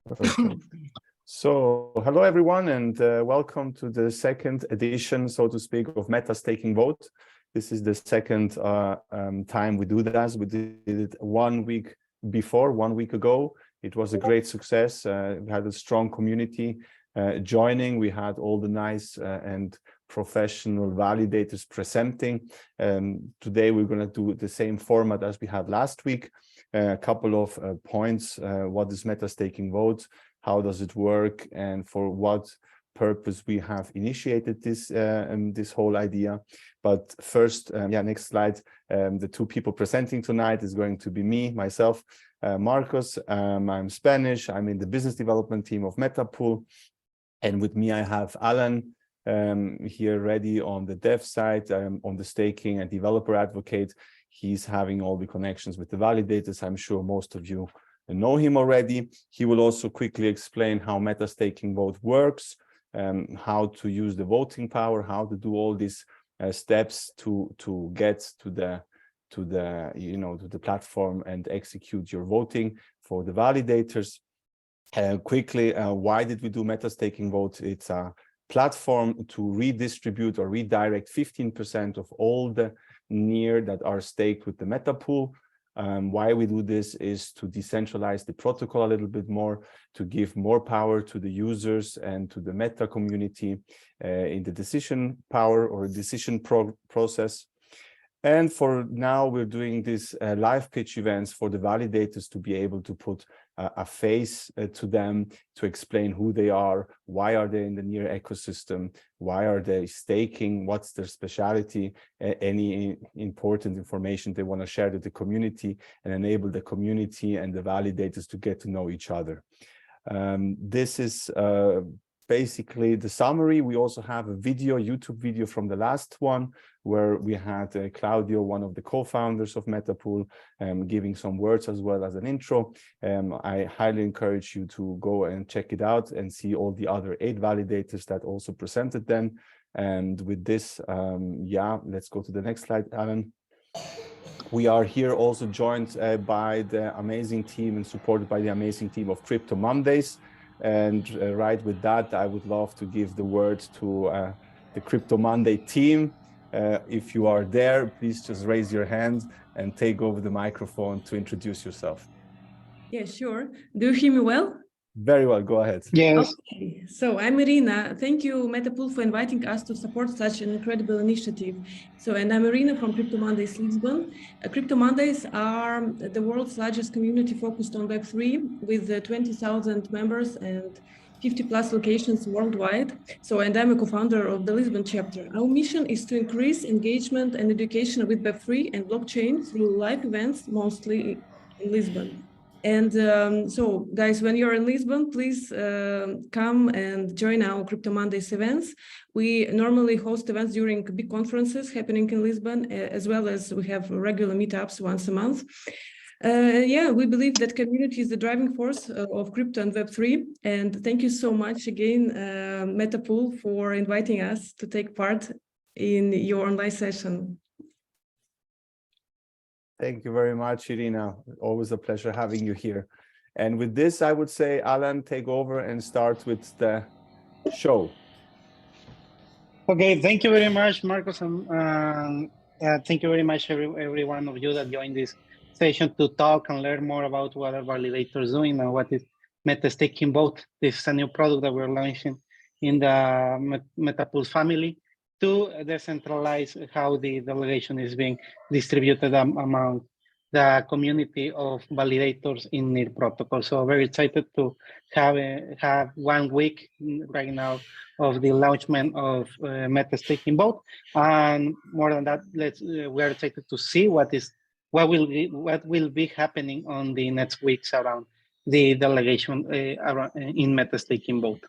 Perfect. So, hello everyone, and welcome to the second edition, so to speak, of Meta Staking Vote. This is the second time we do that. We did it 1 week before, 1 week ago. It was a great success. We had a strong community joining. We had all the nice and professional validators presenting. Today we're going to do the same format as we had last week. A couple of points. What is Meta Staking Vote? How does it work? And for what purpose we have initiated this this whole idea. But first, next slide. The two people presenting tonight is going to be myself, Marcos. I'm Spanish. I'm in the business development team of Metapool. And with me, I have Alan here ready on the dev side, on the staking and developer advocate. He's having all the connections with the validators. I'm sure most of you know him already. He will also quickly explain how Meta Staking Vote works, how to use the voting power, how to do all these steps to get to the platform and execute your voting for the validators. Quickly, why did we do Meta Staking Vote? It's a platform to redistribute or redirect 15% of all the NEAR that are staked with the Metapool. Why we do this is to decentralize the protocol a little bit more, to give more power to the users and to the Meta community in the decision power or decision process. And for now, we're doing these live pitch events for the validators to be able to put a face to them, to explain who they are, why are they in the NEAR ecosystem, why are they staking, what's their specialty, any important information they want to share with the community, and enable the community and the validators to get to know each other. This is basically the summary. We also have a YouTube video from the last one, where we had Claudio, one of the co-founders of Metapool, giving some words as well as an intro. I highly encourage you to go and check it out and see all the other 8 validators that also presented then. And with this, let's go to the next slide, Alan. We are here also joined by the amazing team and supported by the amazing team of Crypto Mondays. And right with that, I would love to give the word to the Crypto Monday team. If you are there, please just raise your hand and take over the microphone to introduce yourself. Yeah, sure. Do you hear me well? Very well, go ahead. Yes. Okay, so I'm Irina. Thank you, Metapool, for inviting us to support such an incredible initiative. And I'm Irina from Crypto Mondays Lisbon. Crypto Mondays are the world's largest community focused on Web3 with 20,000 members and 50+ locations worldwide. And I'm a co-founder of the Lisbon chapter. Our mission is to increase engagement and education with Web3 and blockchain through live events, mostly in Lisbon. And so, guys, when you're in Lisbon, please come and join our Crypto Mondays events. We normally host events during big conferences happening in Lisbon, as well as we have regular meetups once a month. We believe that community is the driving force of crypto and Web3. And thank you so much again, Metapool, for inviting us to take part in your online session. Thank you very much, Irina. Always a pleasure having you here. And with this, I would say, Alan, take over and start with the show. Okay, thank you very much, Marcos. Thank you very much, every one of you that joined this session to talk and learn more about what are validators doing and what is Meta Staking Vote. This is a new product that we're launching in the Metapool family to decentralize how the delegation is being distributed among the community of validators in NEAR protocol. So very excited to have 1 week right now of the launchment of Meta Staking Vote, and more than that, we are excited to see what will be happening on the next weeks around the delegation in Meta Staking Vote.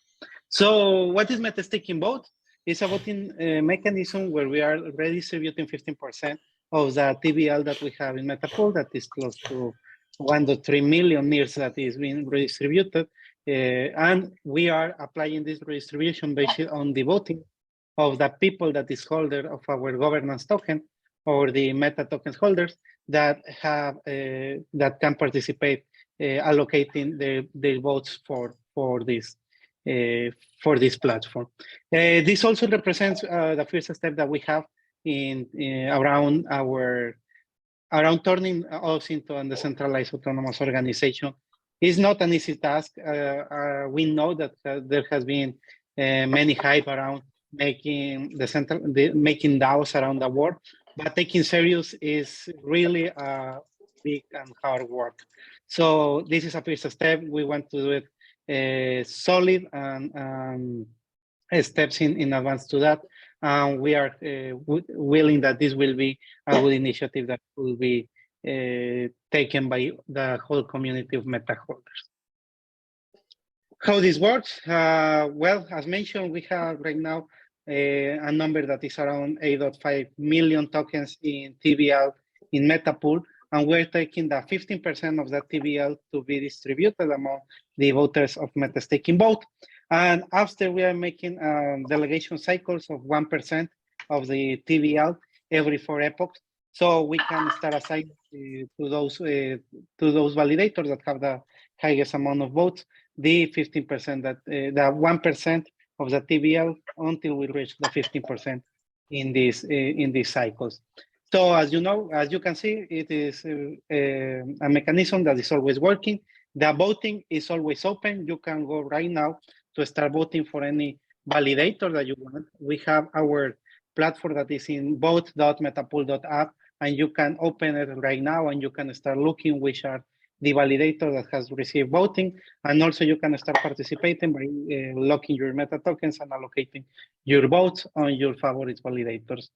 So what is Meta Staking Vote? It's a voting mechanism where we are redistributing 15% of the TVL that we have in Metapool, that is close to 1.3 million NEARs that is being redistributed. And we are applying this redistribution based on the voting of the people that is holder of our governance token or the Meta tokens holders that have that can participate allocating the votes for this platform. This also represents the first step that we have in around turning us into a decentralized autonomous organization. It's not an easy task. We know that there has been many hype around making making DAOs around the world, but taking serious is really big and hard work. So this is a first step. We want to do it solid and steps in advance to that. We are willing that this will be a good initiative that will be taken by the whole community of Meta holders. How this works? Well, as mentioned, we have right now a number that is around 8.5 million tokens in TVL in Metapool, and we're taking the 15% of that TVL to be distributed among the voters of MetaStaking vote. And after we are making delegation cycles of 1% of the TVL every 4 epochs, so we can start assigning to those validators that have the highest amount of votes, the 15% that the 1% of the TVL until we reach the 15% in these cycles. So as you know, as you can see, it is a mechanism that is always working. The voting is always open. You can go right now to start voting for any validator that you want. We have our platform that is in vote.metapool.app, and you can open it right now and you can start looking which are the validator that has received voting. And also you can start participating by locking your meta tokens and allocating your votes on your favorite validators.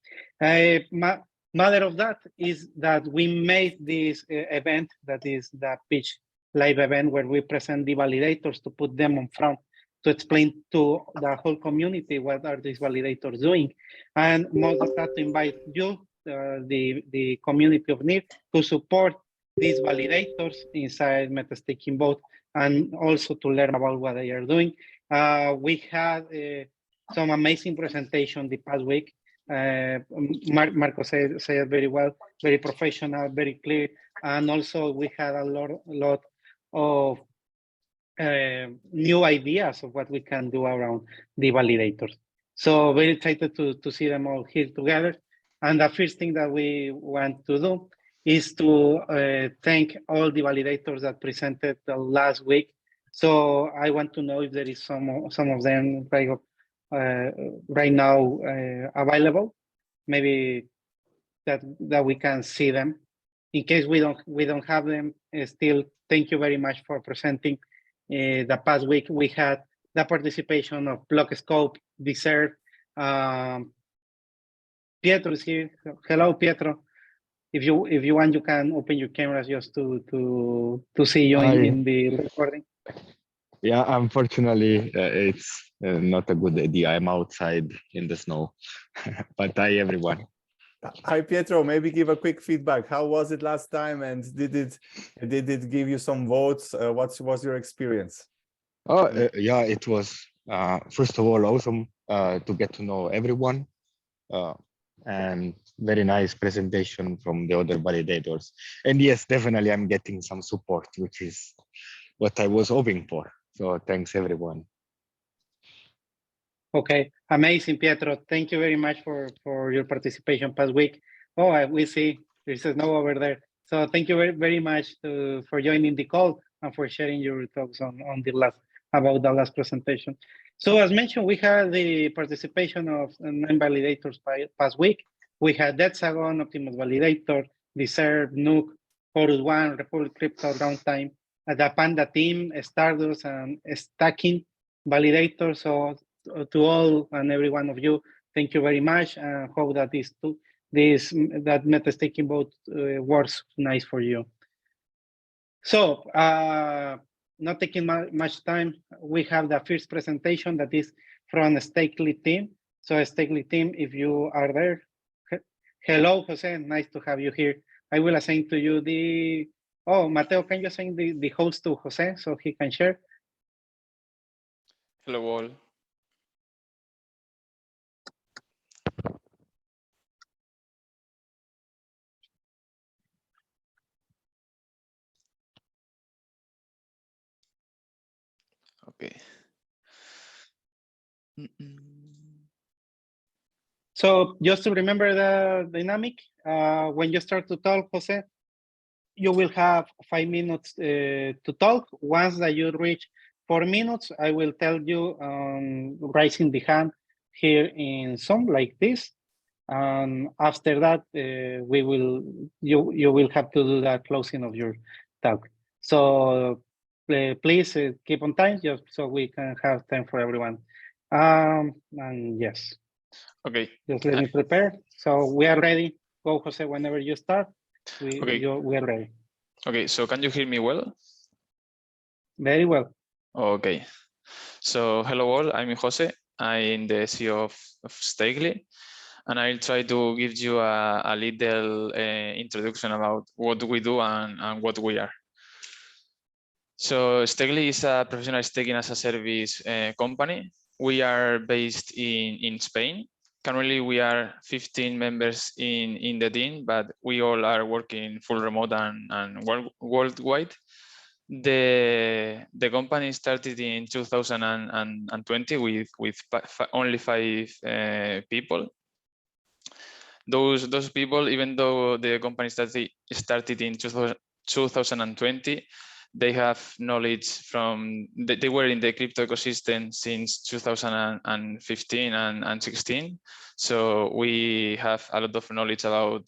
Matter of that is that we made this event, that is the pitch live event, where we present the validators to put them on front to explain to the whole community what are these validators doing. And most of that to invite you, the community of NIR, to support these validators inside MetaStaking vote, and also to learn about what they are doing. We had some amazing presentation the past week. Marco said it very well, very professional, very clear, and also we had a lot of new ideas of what we can do around the validators. So very excited to see them all here together. And the first thing that we want to do is to thank all the validators that presented the last week. So I want to know if there is some of them right now available, maybe that we can see them. In case we don't have them, still thank you very much for presenting. The past week we had the participation of Blockscope, Deserve. Pietro is here. Hello, Pietro. If you want, you can open your cameras just to see you in the recording. Yeah, unfortunately, it's not a good idea. I'm outside in the snow. But hi, everyone. Hi, Pietro. Maybe give a quick feedback. How was it last time, and did it give you some votes? What was your experience? Oh, yeah, it was first of all awesome to get to know everyone, and very nice presentation from the other validators. And yes, definitely, I'm getting some support, which is what I was hoping for. So thanks, everyone. Okay, amazing, Pietro. Thank you very much for your participation past week. Oh, we see there's snow over there. So thank you very much for joining the call and for sharing your thoughts on about the last presentation. So as mentioned, we had the participation of 9 validators past week. We had Decagon, Optimus Validator, Deserve, Nuke, Horus One, Republic Crypto, Downtime, the Panda team, Stardust, and Stacking validators. So to all and every one of you, thank you very much, and hope that that MetaStaking vote works nice for you. So not taking much time, we have the first presentation that is from Stakely team. So Stakely team, if you are there, hello, Jose, nice to have you here. I will assign to you Mateo, can you assign the host to Jose so he can share? Hello all. Okay. So just to remember the dynamic, when you start to talk, Jose, you will have 5 minutes to talk. Once that you reach 4 minutes, I will tell you raising the hand here in Zoom like this. And after that, you will have to do the closing of your talk. So please keep on time, just so we can have time for everyone. And yes. Okay. Just let me prepare. So we are ready. Go, Jose, whenever you start. We are ready. Okay, so can you hear me well? Very well. Okay. So hello all, I'm Jose. I'm the CEO of Stakely, and I'll try to give you a little introduction about what we do and what we are. So Stakely is a professional staking as a service company. We are based in Spain. Currently, we are 15 members in the team, but we all are working full remote and worldwide. The company started in 2020 with only 5 people. Those people, even though the company started in 2020, they have knowledge from, they were in the crypto ecosystem since 2015 and 16. So we have a lot of knowledge about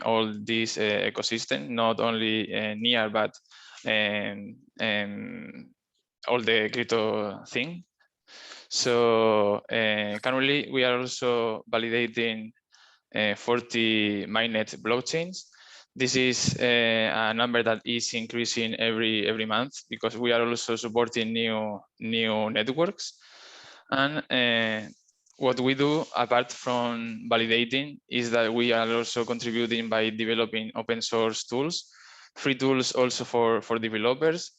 all this ecosystem, not only near, but all the crypto thing. So currently we are also validating 40 mainnet blockchains. This is a number that is increasing every month because we are also supporting new networks. And what we do apart from validating is that we are also contributing by developing open source tools, free tools also for developers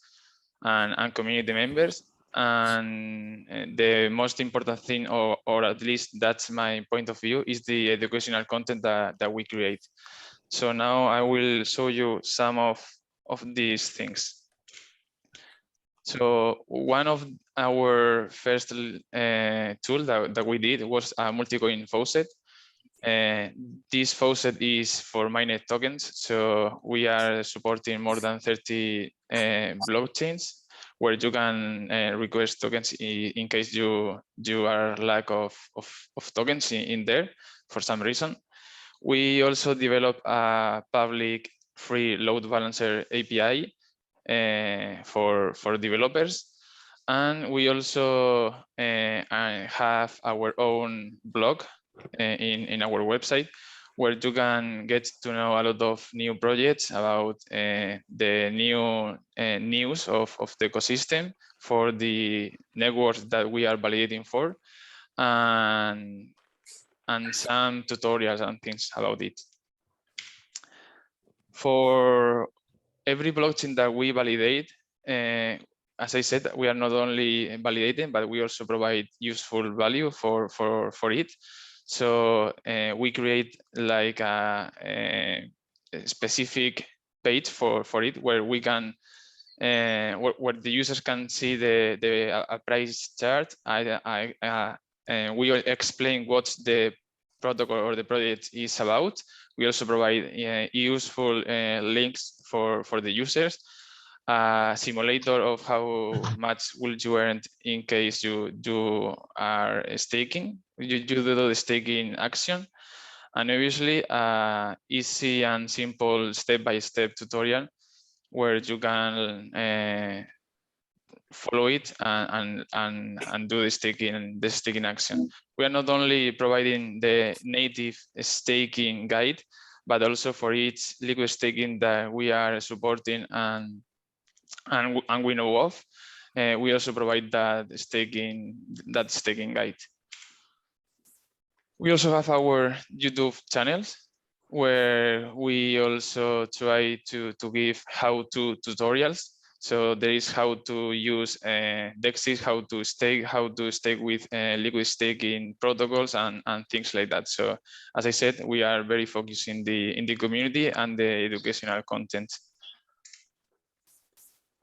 and community members. And the most important thing, or at least that's my point of view, is the educational content that we create. So now I will show you some of these things. So one of our first tool that we did was a multi-coin faucet. This faucet is for mainnet tokens. So we are supporting more than 30 blockchains where you can request tokens in case you are lack of tokens in there for some reason. We also develop a public free load balancer API for developers. And we also have our own blog in our website where you can get to know a lot of new projects about the new news of the ecosystem for the networks that we are validating for, and some tutorials and things about it. For every blockchain that we validate, as I said, we are not only validating, but we also provide useful value for it. So we create like a specific page for it where we can where the users can see the price chart. We will explain what the protocol or the project is about. We also provide useful links for the users, a simulator of how much will you earn in case you are staking, you do the staking action, and obviously easy and simple step-by-step tutorial where you can follow it and do the staking action. We are not only providing the native staking guide, but also for each liquid staking that we are supporting and we know of, we also provide that staking guide. We also have our YouTube channels where we also try to give how-to tutorials. So there is how to use DEXs, how to stake with liquid staking protocols and things like that. So as I said, we are very focused in the community and the educational content.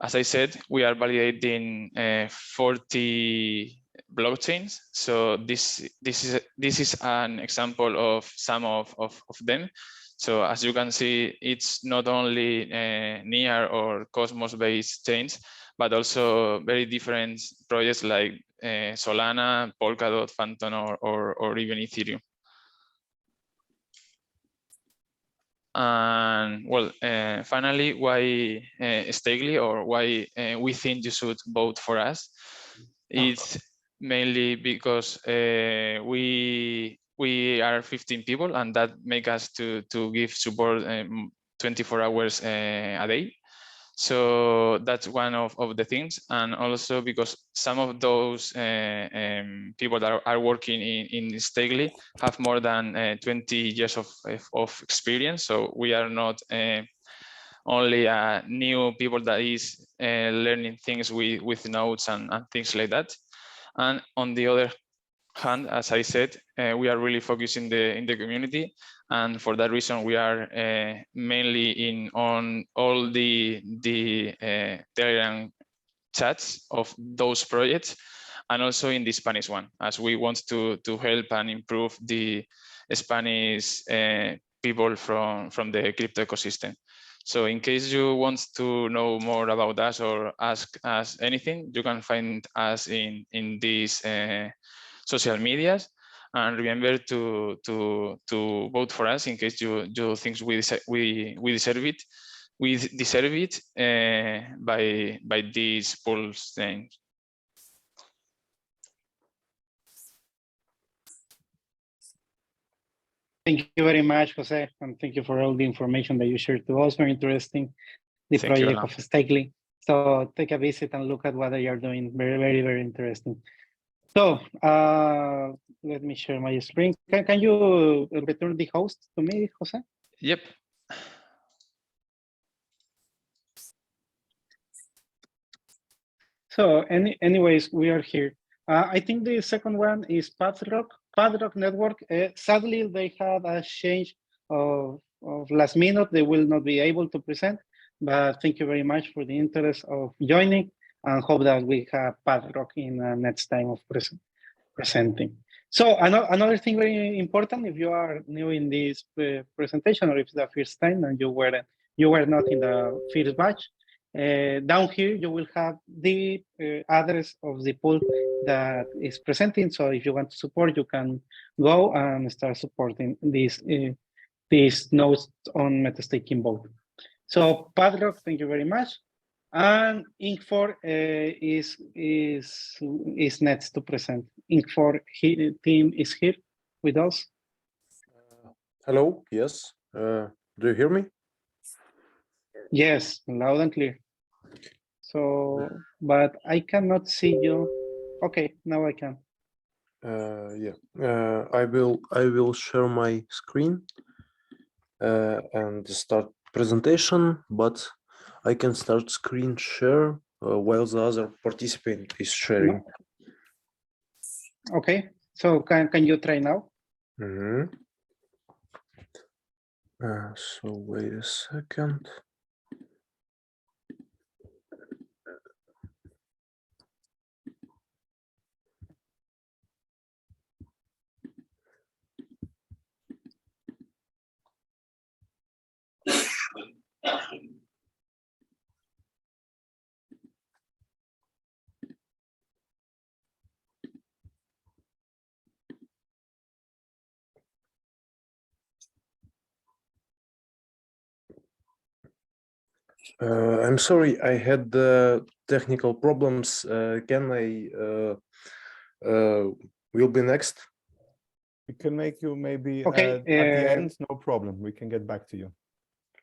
as I said, we are validating 40 blockchains. So this is an example of some of them. So as you can see, it's not only NEAR or Cosmos-based chains, but also very different projects like Solana, Polkadot, Phantom, or even Ethereum. And well, finally, why Stakely, or why we think you should vote for us? It's mainly because we are 15 people, and that make us to give support 24 hours a day. So that's one of the things, and also because some of those people that are working in Stakely have more than 20 years of experience. So we are not only new people that is learning things with notes and things like that. And on the other hand, as I said, we are really focusing in the community, and for that reason, we are mainly on all the Telegram chats of those projects, and also in the Spanish one, as we want to help and improve the Spanish people from the crypto ecosystem. So in case you want to know more about us or ask us anything, you can find us in these social medias, and remember to vote for us in case you think we deserve it. We deserve it by these polls things. Thank you very much, Jose, and thank you for all the information that you shared to us. Very interesting, the project of Stakely. So take a visit and look at what they are doing. Very, very, very interesting. So let me share my screen. Can you return the host to me, Jose? Yep. So anyways, we are here. I think the second one is Padrock Network. Sadly, they had a change of last minute. They will not be able to present, but thank you very much for the interest of joining, and hope that we have Padrock in next time of presenting. So another thing very important, if you are new in this presentation, or if it's the first time and you were not in the first batch, down here you will have the address of the pool that is presenting. So if you want to support, you can go and start supporting these nodes on MetaStaking vote. So Padrock, thank you very much. And Inc4 is next to present. Inc4 team is here with us. Hello. Yes. Do you hear me? Yes, loud and clear. So, but I cannot see you. Okay, now I can. Yeah. I will share my screen and start presentation, but I can start screen share while the other participant is sharing. No. Okay, so can you try now? Mm-hmm. So wait a second. I'm sorry, I had technical problems. Can I will be next? We can make you maybe okay, at the end, no problem. We can get back to you.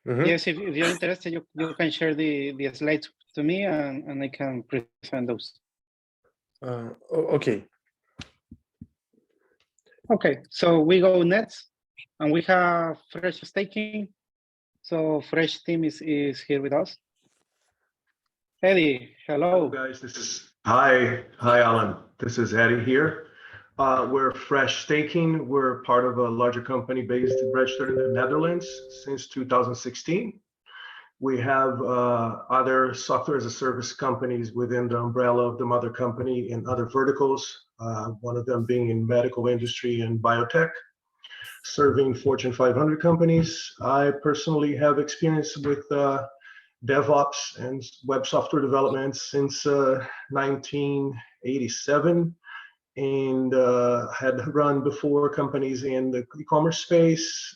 Mm-hmm. Yes, if you're interested, you can share the slides to me, and I can present those. Okay. Okay, so we go next, and we have FreshSTAKIng. So Fresh team is here with us. Eddie, hello. Hello guys, hi Alan. This is Eddie here. We're FreshSTAKIng. We're part of a larger company based registered in the Netherlands since 2016. We have other software as a service companies within the umbrella of the mother company in other verticals, one of them being in medical industry and biotech, serving Fortune 500 companies. I personally have experience with DevOps and web software development since 1987, and had run before companies in the e-commerce space.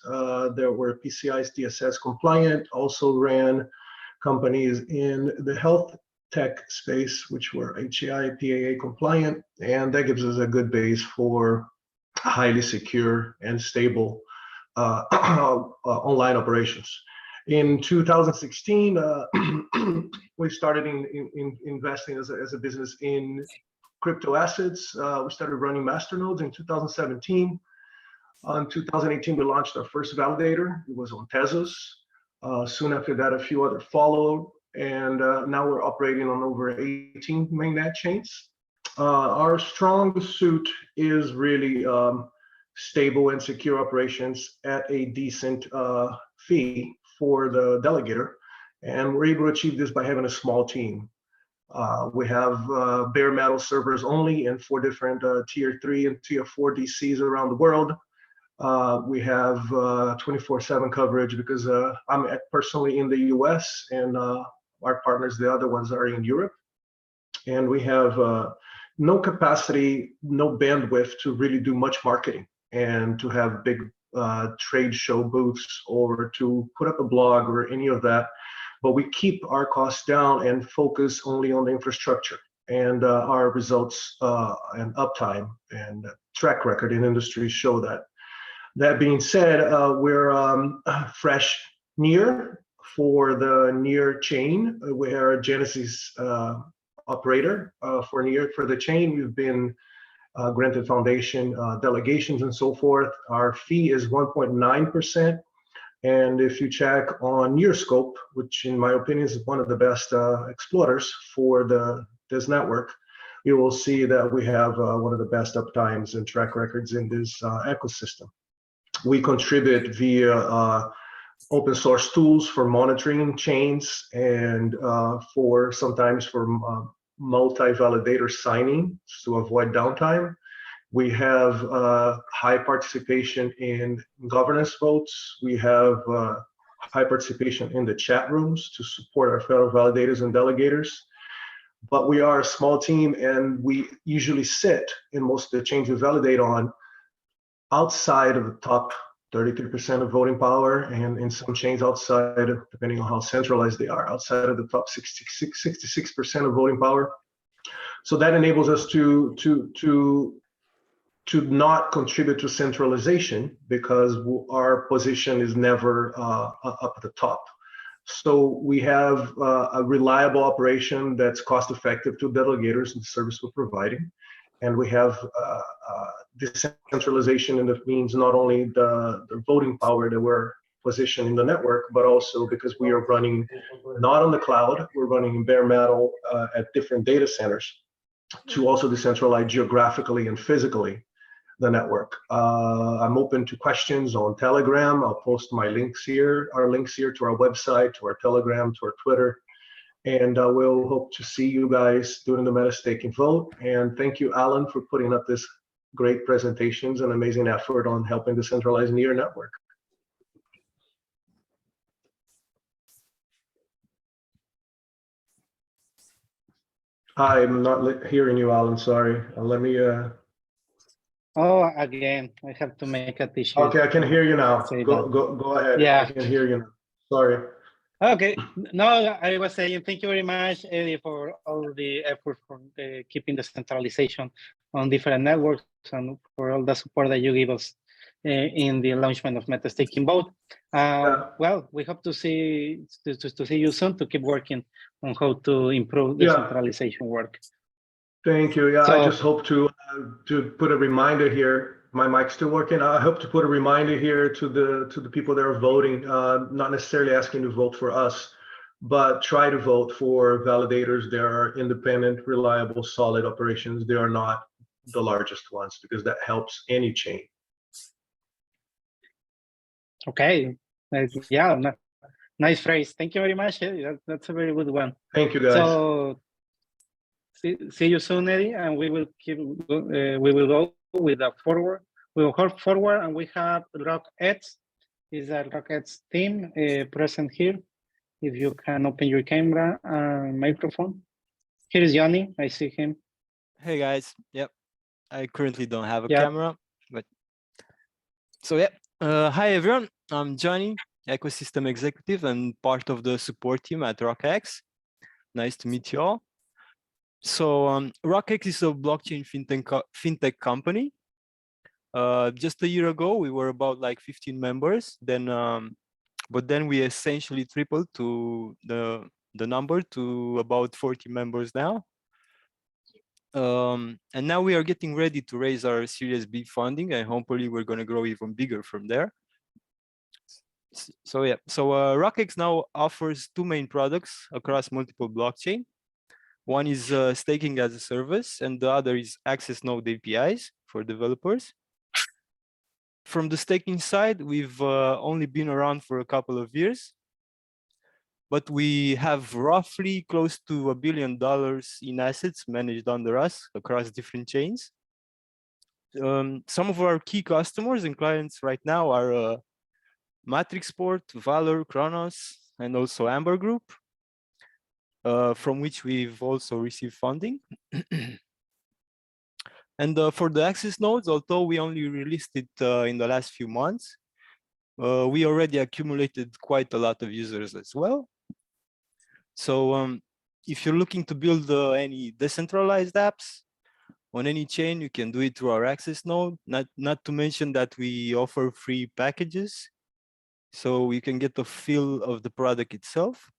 There were PCI's DSS compliant, also ran companies in the health tech space, which were HAI, PAA compliant, and that gives us a good base for highly secure and stable online operations. In 2016, we started investing as a business in crypto assets. We started running masternodes in 2017. In 2018, we launched our first validator. It was on Tezos. Soon after that, a few other followed. And now we're operating on over 18 mainnet chains. Our strong suit is really stable and secure operations at a decent fee for the delegator. And we're able to achieve this by having a small team. We have bare metal servers only in 4 different tier 3 and tier 4 DCs around the world. We have 24/7 coverage because I'm personally in the US and our partners, the other ones, are in Europe. And we have no capacity, no bandwidth to really do much marketing and to have big trade show booths or to put up a blog or any of that. But we keep our costs down and focus only on the infrastructure, and our results and uptime and track record in industry show that. That being said, we're fresh near for the near chain. We're a Genesis operator for the chain. We've been granted foundation delegations and so forth. Our fee is 1.9%. And if you check on Nearscope, which in my opinion is one of the best exploiters for this network, you will see that we have one of the best uptimes and track records in this ecosystem. We contribute via open source tools for monitoring chains and sometimes for multi-validator signing to avoid downtime. We have high participation in governance votes. We have high participation in the chat rooms to support our fellow validators and delegators. But we are a small team, and we usually sit in most of the chains we validate on outside of the top 33% of voting power, and in some chains outside, depending on how centralized they are, outside of the top 66% of voting power. So that enables us to not contribute to centralization because our position is never up at the top. So we have a reliable operation that's cost effective to delegators and the service we're providing. And we have decentralization, and that means not only the voting power that we're positioned in the network, but also because we are running not on the cloud, we're running in bare metal at different data centers to also decentralize geographically and physically the network. I'm open to questions on Telegram. I'll post my links here, our links here to our website, to our Telegram, to our Twitter. And we'll hope to see you guys during the meta-staking vote. And thank you, Alan, for putting up this great presentations and amazing effort on helping decentralize Near network. I'm not hearing you, Alan, sorry. Let me... Oh, again, I have to make a t-shirt. Okay, I can hear you now. Go ahead. Yeah. I can hear you now. Sorry. Okay. No, I was saying thank you very much, Eddie, for all the effort for keeping the centralization on different networks and for all the support that you give us in the launchment of meta-staking vote. Well, we hope to see you soon to keep working on how to improve the centralization work. Thank you. Yeah, so, I just hope to put a reminder here. My mic's still working. I hope to put a reminder here to the people that are voting, not necessarily asking to vote for us, but try to vote for validators. There are independent, reliable, solid operations. They are not the largest ones because that helps any chain. Okay. Yeah. Nice phrase. Thank you very much. That's a very good one. Thank you, guys. So see you soon, Eddie, and we will go with the forward. We will go forward, and we have RockX. Is a RockX team present here? If you can open your camera and microphone. Here is Johnny. I see him. Hey guys. Yep. I currently don't have a camera, but so yeah. Hi everyone. I'm Johnny, ecosystem executive and part of the support team at RockX. Nice to meet you all. So RockX is a blockchain fintech company. Just a year ago, we were about like 15 members. But then we essentially tripled to the number to about 40 members now. And now we are getting ready to raise our Series B funding, and hopefully we're going to grow even bigger from there. So yeah, so RockX now offers two main products across multiple blockchain. One is staking as a service, and the other is access node APIs for developers. From the staking side, we've only been around for a couple of years, but we have roughly close to $1 billion in assets managed under us across different chains. Some of our key customers and clients right now are Matrixport, Valor, Kronos, and also Amber Group, from which we've also received funding. And for the access nodes, although we only released it in the last few months, we already accumulated quite a lot of users as well. So if you're looking to build any decentralized apps on any chain, you can do it through our access node, not to mention that we offer free packages, so you can get a feel of the product itself.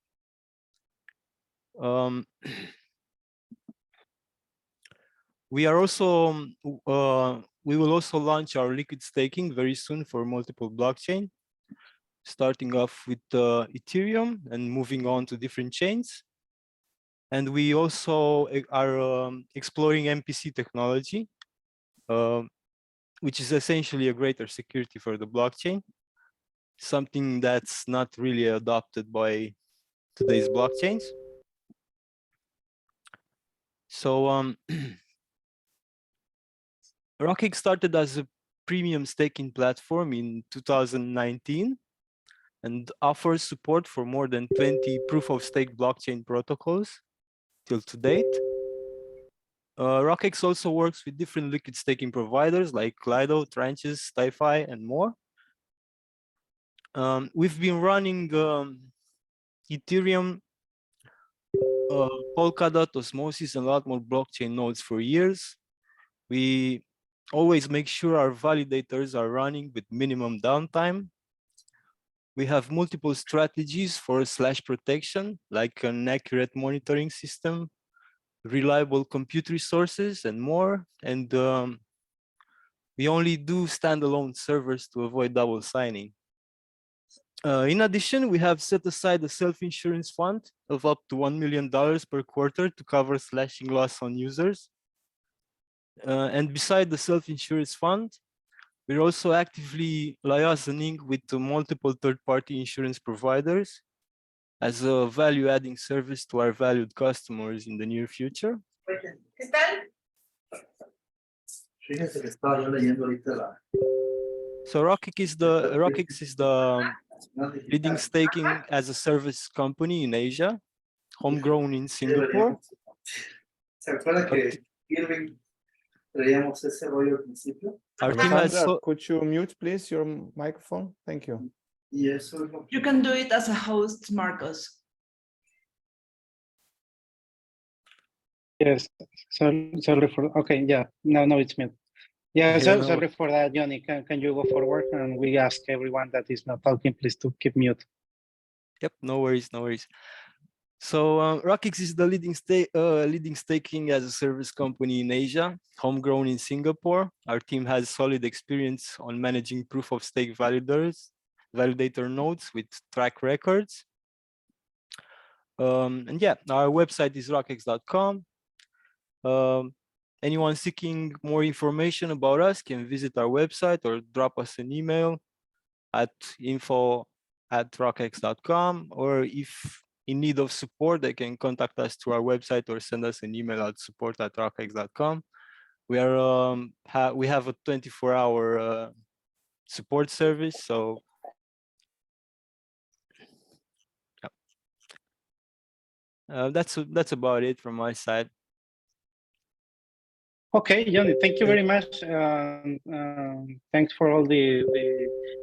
We will also launch our liquid staking very soon for multiple blockchain, starting off with Ethereum and moving on to different chains. And we also are exploring MPC technology, which is essentially a greater security for the blockchain, something that's not really adopted by today's blockchains. So RockX started as a premium staking platform in 2019 and offers support for more than 20 proof-of-stake blockchain protocols till to date. RockX also works with different liquid staking providers like Lido, Tranches, StyFi, and more. We've been running Ethereum, Polkadot, Osmosis, and a lot more blockchain nodes for years. We always make sure our validators are running with minimum downtime. We have multiple strategies for slash protection, like an accurate monitoring system, reliable compute resources, and more. And we only do standalone servers to avoid double signing. In addition, we have set aside a self-insurance fund of up to $1 million per quarter to cover slashing loss on users. And beside the self-insurance fund, we're also actively liaising with multiple third-party insurance providers as a value-adding service to our valued customers in the near future. So RockX is the leading staking as a service company in Asia, homegrown in Singapore. Our team has could you mute please your microphone? Thank you. Yes. You can do it as a host, Marcos. Yes. Sorry for. Okay. Yeah. No, it's mute. Yeah. Sorry for that, Johnny. Can you go forward? And we ask everyone that is not talking, please to keep mute. Yep. No worries. So RockX is the leading staking as a service company in Asia, homegrown in Singapore. Our team has solid experience on managing proof of stake validator nodes with track records. And yeah, our website is rockx.com. Anyone seeking more information about us can visit our website or drop us an email at info support@rockx.com, or if in need of support, they can contact us through our website or send us an email at support@rockx.com. We have a 24-hour support service, so that's about it from my side. Okay, Johnny, thank you very much. Thanks for all the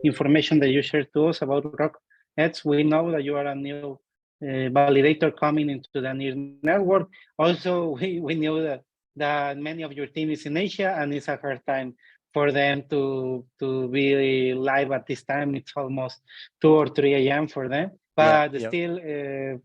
information that you shared to us about RockX. We know that you are a new validator coming into the NEAR network. Also, we knew that many of your team is in Asia, and it's a hard time for them to be live at this time. It's almost 2 or 3 a.m. for them. But still,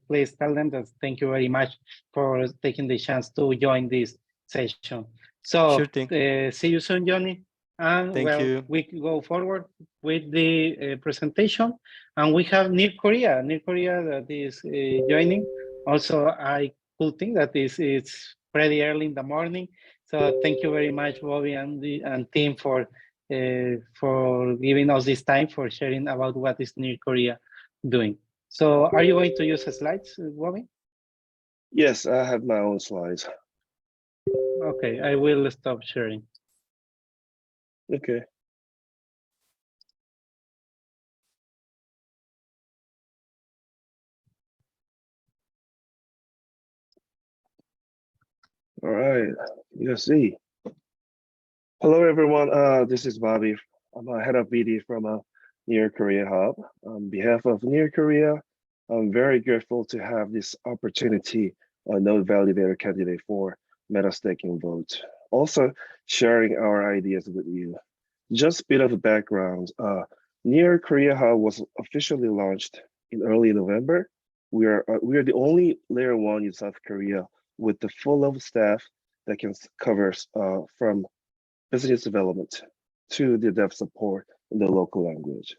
please tell them that thank you very much for taking the chance to join this session. So Sure thing. See you soon, Johnny. And Thank you. we go forward with the presentation. And we have NEAR Korea that is joining. Also, I could think that it's pretty early in the morning. So thank you very much, Bobby and team for giving us this time, for sharing about what is NEAR Korea doing. So are you going to use the slides, Bobby? Yes, I have my own slides. Okay, I will stop sharing. Okay. All right, you see. Hello, everyone. This is Bobby. I'm a head of BD from NEAR Korea Hub. On behalf of NEAR Korea, I'm very grateful to have this opportunity, node validator candidate for metastaking vote. Also sharing our ideas with you. Just a bit of a background. NEAR Korea Hub was officially launched in early November. We are the only layer 1 in South Korea with the full level staff that can cover from business development to the dev support in the local language.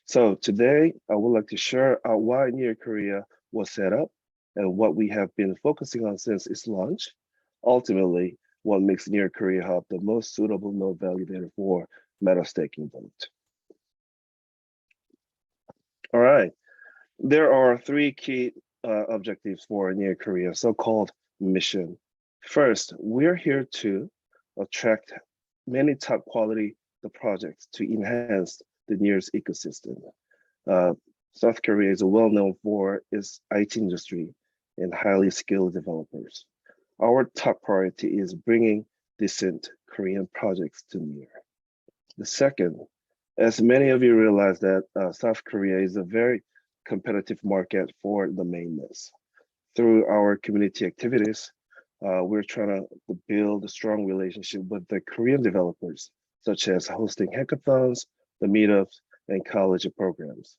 So today, I would like to share why NEAR Korea was set up and what we have been focusing on since its launch. Ultimately, what makes NEAR Korea Hub the most suitable node validator for metastaking vote. All right, there are 3 key objectives for NEAR Korea, so-called mission. First, we're here to attract many top quality projects to enhance the NEAR's ecosystem. South Korea is well known for its IT industry and highly skilled developers. Our top priority is bringing decent Korean projects to NEAR. The second, as many of you realize that South Korea is a very competitive market for the mainnets. Through our community activities, we're trying to build a strong relationship with the Korean developers, such as hosting hackathons, the meetups, and college programs,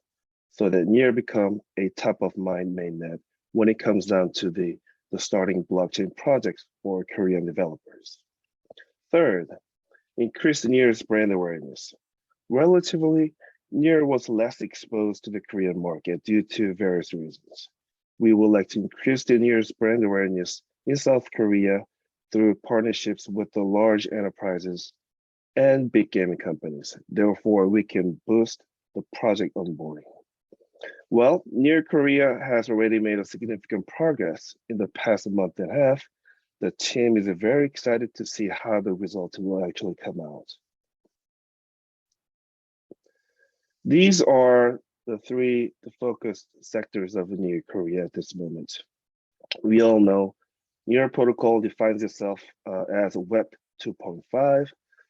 so that NEAR become a top-of-mind mainnet when it comes down to the starting blockchain projects for Korean developers. Third, increase NEAR's brand awareness. Relatively, NEAR was less exposed to the Korean market due to various reasons. We would like to increase the NEAR's brand awareness in South Korea through partnerships with the large enterprises and big gaming companies. Therefore, we can boost the project onboarding. Well, NEAR Korea has already made a significant progress in the past month and a half. The team is very excited to see how the results will actually come out. These are the 3 focused sectors of NEAR Korea at this moment. We all know NEAR protocol defines itself as Web 2.5.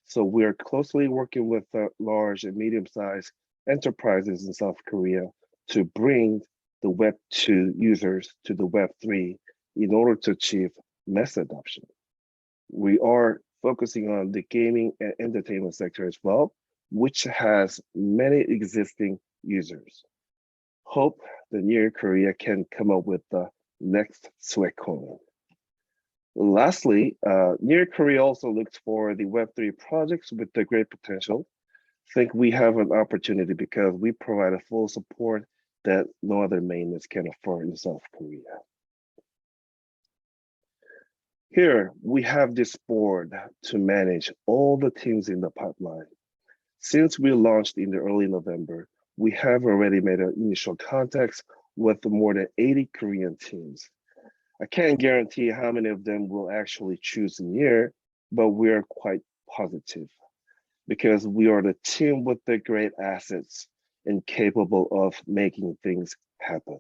So we are closely working with large and medium-sized enterprises in South Korea to bring the Web 2 users to the Web 3 in order to achieve mass adoption. We are focusing on the gaming and entertainment sector as well, which has many existing users. Hope the NEAR Korea can come up with the next sweat coin. Lastly, NEAR Korea also looks for the Web3 projects with the great potential. I think we have an opportunity because we provide a full support that no other mainnets can afford in South Korea. Here, we have this board to manage all the teams in the pipeline. Since we launched in the early November, We have already made an initial contacts with more than 80 Korean teams. I can't guarantee how many of them will actually choose Near, but we're quite positive because we are the team with the great assets and capable of making things happen.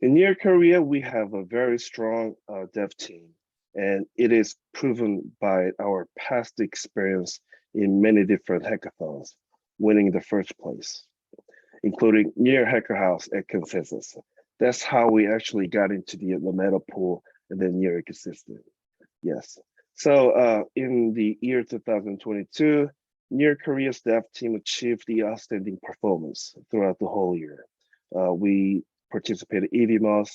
In Near Korea, we have a very strong dev team, and it is proven by our past experience in many different hackathons, winning the first place, including Near Hacker House at Consensus. That's how we actually got into the meta pool and the Near ecosystem. Yes. So in the year 2022, Near Korea's dev team achieved the outstanding performance throughout the whole year. We participated in EVMOS,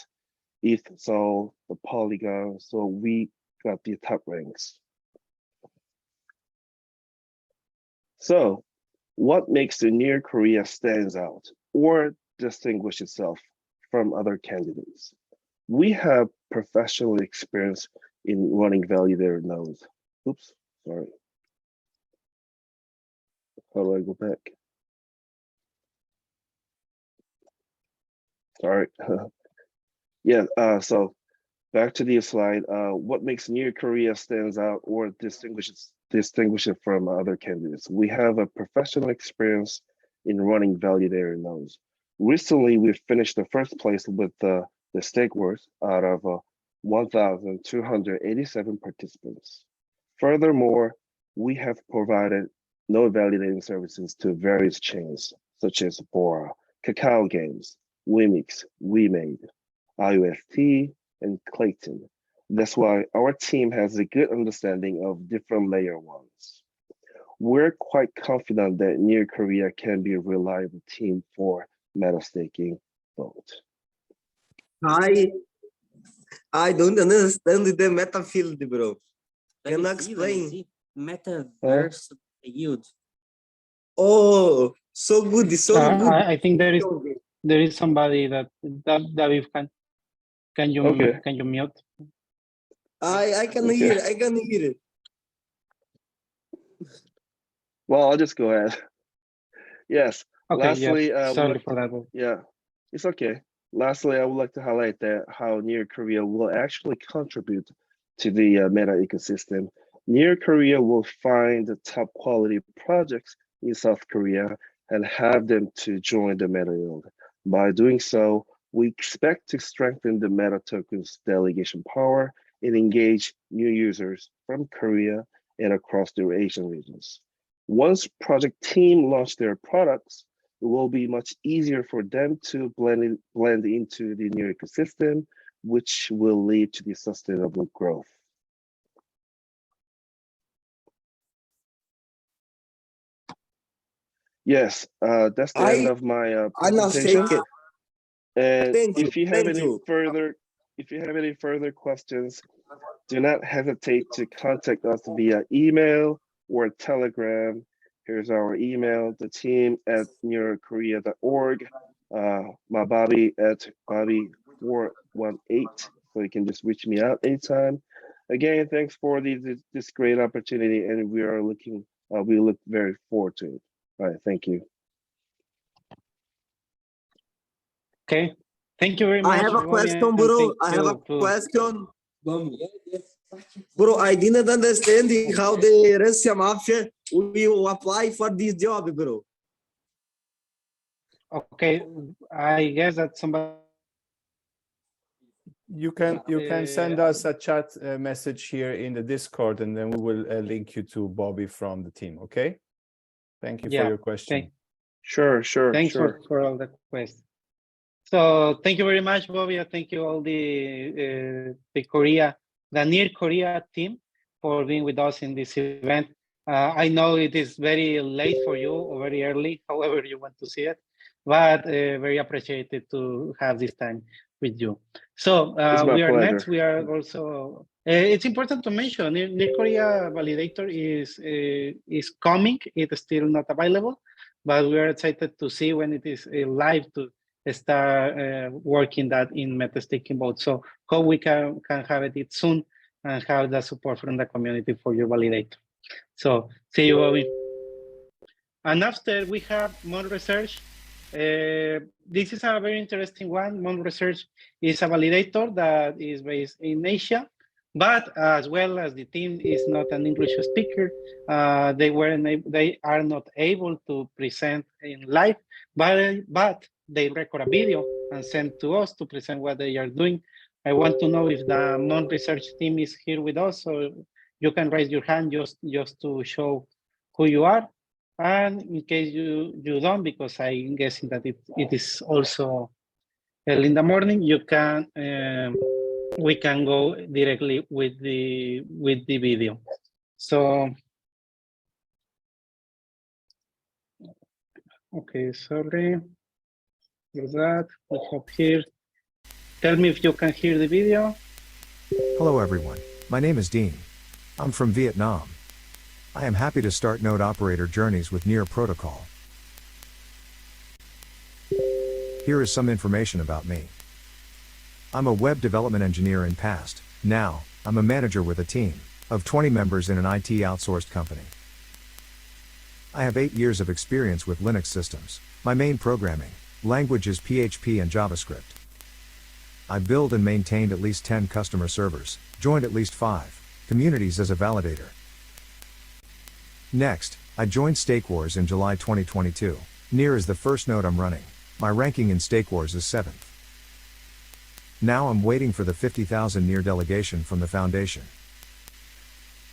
ETH Sol, the Polygon, so we got the top ranks. So what makes the Near Korea stands out or distinguish itself from other candidates? We have professional experience in running validator nodes. Oops, sorry. How do I go back? Sorry. Yeah, so back to the slide. What makes Near Korea stands out or distinguish it from other candidates? We have a professional experience in running validator nodes. Recently, we finished the first place with the stake worth out of 1,287 participants. Furthermore, we have provided node validating services to various chains, such as Bora, Kakao Games, Wimix, WeMade, IOST, and Clayton. That's why our team has a good understanding of different layer ones. We're quite confident that Near Korea can be a reliable team for meta-staking vote. I don't understand the meta field, bro. Can you explain? Metaverse yield. Oh, so good, so good. I think there is somebody that can you mute? I can hear it. Well, I'll just go ahead. Yes. Okay, lastly, yeah. Sorry for that. Yeah, it's okay. Lastly, I would like to highlight that how Near Korea will actually contribute to the meta ecosystem. Near Korea will find the top quality projects in South Korea and have them to join the meta yield. By doing so, we expect to strengthen the meta token's delegation power and engage new users from Korea and across the Asian regions. Once project team launch their products, it will be much easier for them to blend into the new ecosystem, which will lead to the sustainable growth. Yes, that's the end of my presentation. And if you have any further questions, do not hesitate to contact us via email or Telegram. Here's our email, the team at nearkorea.org, my Bobby at Bobby418. So you can just reach me out anytime. Again, thanks for this great opportunity, and we look very forward to it. All right, thank you. Okay, thank you very much. I have a question, bro. I have a question. Bro, I didn't understand how the Russia Mafia will apply for this job, bro. Okay, I guess that somebody. You can send us a chat message here in the Discord, and then we will link you to Bobby from the team. Okay. Thank you for your question. Sure. Thanks for all the questions. So thank you very much, Bobby. Thank you all the Near Korea team for being with us in this event. I know it is very late for you or very early, however you want to see it, but very appreciated to have this time with you. So we are next. We are also. It's important to mention Near Korea validator is coming. It is still not available, but we are excited to see when it is live to start working that in meta-staking vote. So hope we can have it soon and have the support from the community for your validator. So see you, Bobby. And after we have Mon Research. This is a very interesting one. Mon Research is a validator that is based in Asia, but as well as the team is not an English speaker, they are not able to present in live, but they record a video and send to us to present what they are doing. I want to know if the Mon Research team is here with us, so you can raise your hand just to show who you are. And in case you don't, because I'm guessing that it is also early in the morning, you can we can go directly with the video. So okay, sorry for that. We have here. Tell me if you can hear the video. Hello everyone, my name is Dean. I'm from Vietnam. I am happy to start node operator journeys with Near Protocol. Here is some information about me. I'm a web development engineer in past. Now, I'm a manager with a team of 20 members in an IT outsourced company. I have 8 years of experience with Linux systems. My main programming language is PHP and JavaScript. I build and maintained at least 10 customer servers, joined at least 5 communities as a validator. Next, I joined Stake Wars in July 2022. Near is the first node I'm running. My ranking in Stake Wars is 7th. Now I'm waiting for the 50,000 Near delegation from the foundation.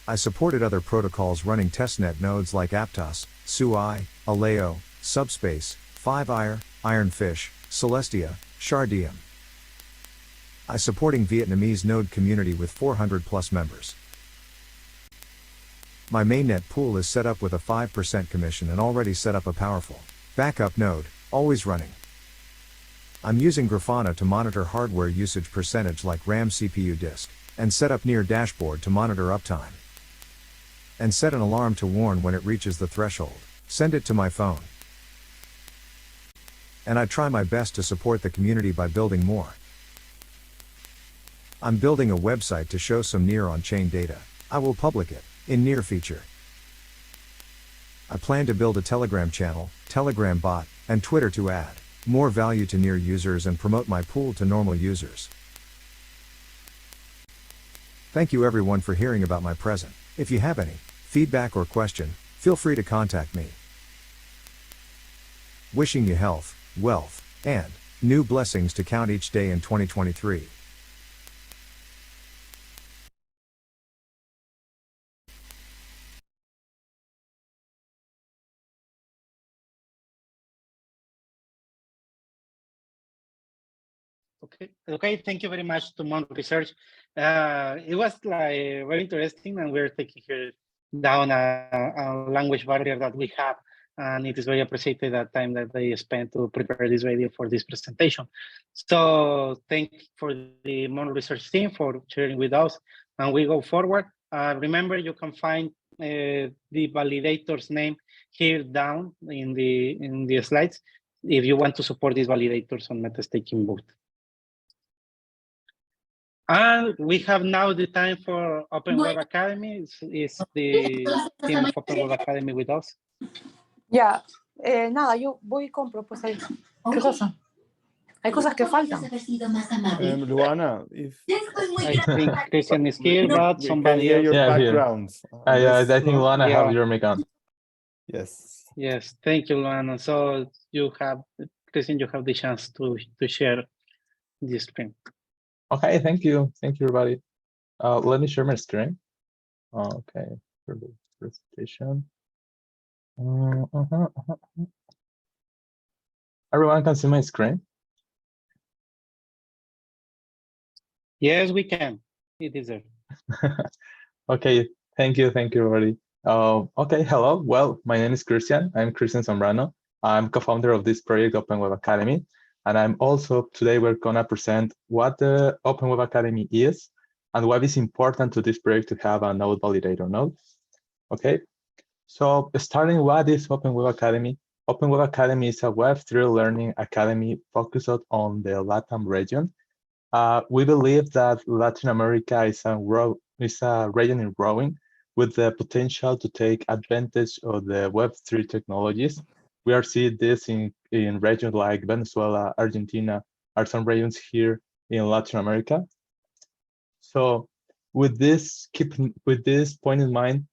I supported other protocols running testnet nodes like Aptos, Sui, Aleo, Subspace, 5IRE, Ironfish, Celestia, Shardium. I supporting Vietnamese node community with 400 plus members. My mainnet pool is set up with a 5% commission and already set up a powerful backup node, always running. I'm using Grafana to monitor hardware usage percentage like RAM CPU disk, and set up Near dashboard to monitor uptime. And set an alarm to warn when it reaches the threshold, send it to my phone. And I try my best to support the community by building more. I'm building a website to show some Near on-chain data. I will public it in Near feature. I plan to build a Telegram channel, Telegram bot, and Twitter to add more value to Near users and promote my pool to normal users. Thank you everyone for hearing about my present. If you have any feedback or question, feel free to contact me. Wishing you health, wealth, and new blessings to count each day in 2023. Okay, thank you very much to Mon Research. It was like very interesting, and we're taking here down a language barrier that we have, and it is very appreciated that time that they spent to prepare this video for this presentation. So thank you for the Mon Research team for sharing with us, and we go forward. Remember, you can find the validator's name here down in the slides if you want to support these validators on MetaStaking booth. And we have now the time for Open Web Academy. Is the team of Open Web Academy with us? Ya, nada, yo voy y compro, pues ahí. ¿Qué cosa? Hay cosas que faltan. Luana, if I think Christian is here, but we somebody can hear your else. background. I think Luana have your mic on. Yes. Yes, thank you, Luana. So you have, Christian, you have the chance to share this screen. Okay, thank you. Thank you, everybody. Let me share my screen. Okay, for the presentation. Everyone can see my screen? Yes, we can. It is there. Okay, thank you, everybody. Okay, hello. Well, my name is Christian. I'm Christian Zambrano. I'm co-founder of this project, Open Web Academy. And I'm also, today we're gonna present what the Open Web Academy is and why it's important to this project to have a node validator node. Okay, so starting, what is Open Web Academy? Open Web Academy is a Web3 learning academy focused on the LATAM region. We believe that Latin America is a region in growing with the potential to take advantage of the Web3 technologies. We are seeing this in regions like Venezuela, Argentina, or some regions here in Latin America. So with this point in mind,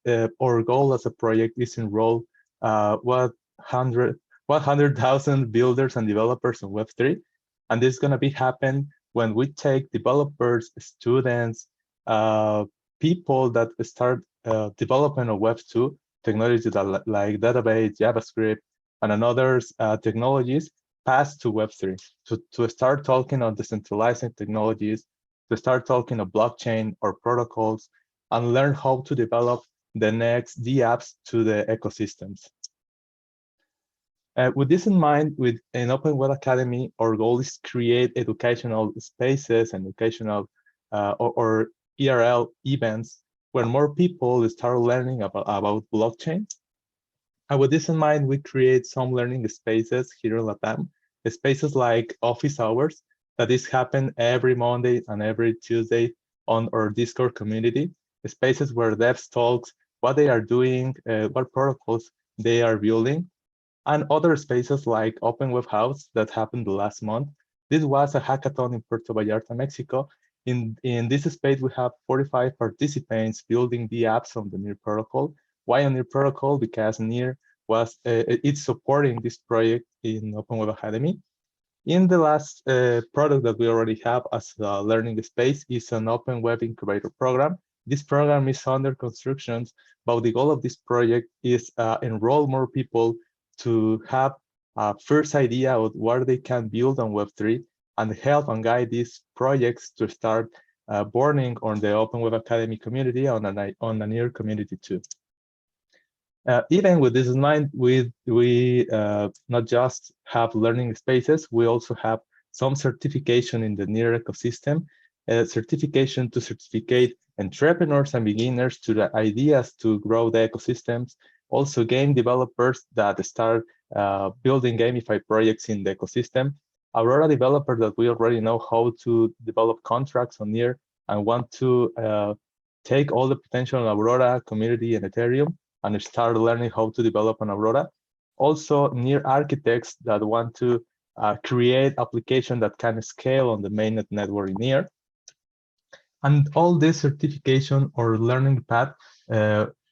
our goal as a project is to enroll 100,000 builders and developers on Web3. And this is going to be happen when we take developers, students, people that start development of Web2 technologies that like database, JavaScript, and others technologies pass to Web3 to start talking on decentralizing technologies, to start talking of blockchain or protocols, and learn how to develop the next dApps to the ecosystems. With this in mind, with an Open Web Academy, our goal is to create educational spaces and educational or ERL events where more people start learning about blockchain. And with this in mind, we create some learning spaces here in LATAM, spaces like office hours, that is happen every Monday and every Tuesday on our Discord community, spaces where devs talks what they are doing, what protocols they are building, and other spaces like Open Web House that happened the last month. This was a hackathon in Puerto Vallarta, Mexico. In this space, we have 45 participants building the apps on the NIR protocol. Why on NIR protocol? Because NIR was it's supporting this project in Open Web Academy. In the last product that we already have as a learning space is an Open Web Incubator program. This program is under construction, but the goal of this project is enroll more people to have a first idea of what they can build on Web3 and help and guide these projects to start burning on the Open Web Academy community, on the NIR community too. Even with this in mind, we not just have learning spaces, we also have some certification in the NIR ecosystem, certification to certificate entrepreneurs and beginners to the ideas to grow the ecosystems, also game developers that start building gamified projects in the ecosystem, Aurora developers that we already know how to develop contracts on NIR and want to take all the potential in Aurora community and Ethereum and start learning how to develop on Aurora. Also NIR architects that want to create application that can scale on the mainnet network in NIR. And all this certification or learning path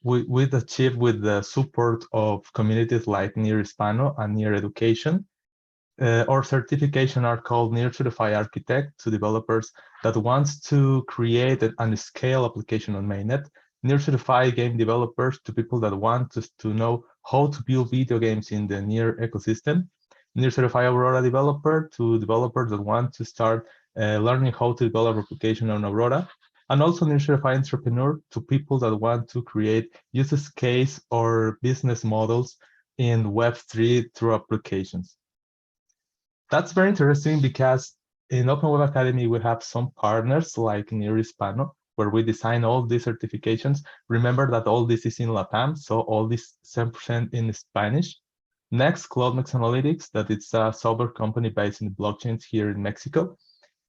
we've achieved with the support of communities like NIR Hispano and NIR Education. Our certification are called NIR Certified Architect to developers that wants to create and scale application on mainnet. NIR Certified Game Developers to people that want to know how to build video games in the NIR ecosystem. NIR Certified Aurora Developer to developers that want to start learning how to develop application on Aurora. And also NIR Certified Entrepreneur to people that want to create use case or business models in Web3 through applications. That's very interesting because in Open Web Academy, we have some partners like NIR Hispano, where we design all these certifications. Remember that all this is in LATAM, so all this 7% in Spanish. Next, CloudMax Analytics, that it's a software company based in blockchains here in Mexico.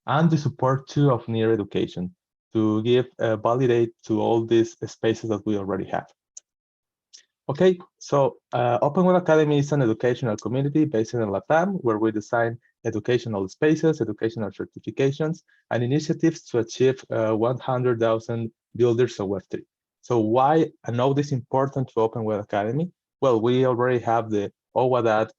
And the support too of NIR Education to give validate to all these spaces that we already have. Okay, so Open Web Academy is an educational community based in LATAM where we design educational spaces, educational certifications, and initiatives to achieve 100,000 builders of Web3. So why I know this is important to Open Web Academy? Well, we already have the OWADAT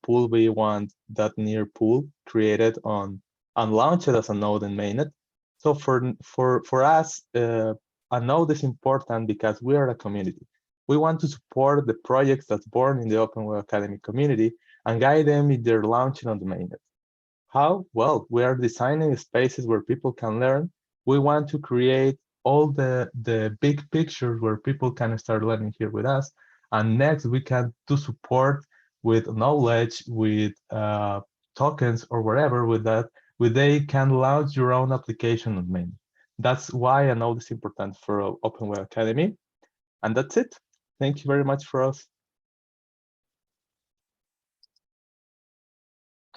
pool v1.NIR pool created on and launched as a node in mainnet. So for us, a node is important because we are a community. We want to support the projects that's born in the Open Web Academy community and guide them in their launching on the mainnet. How? Well, we are designing spaces where people can learn. We want to create all the big pictures where people can start learning here with us. And next, we can do support with knowledge, with tokens or whatever with that, where they can launch your own application on mainnet. That's why I know this is important for Open Web Academy. And that's it. Thank you very much for us.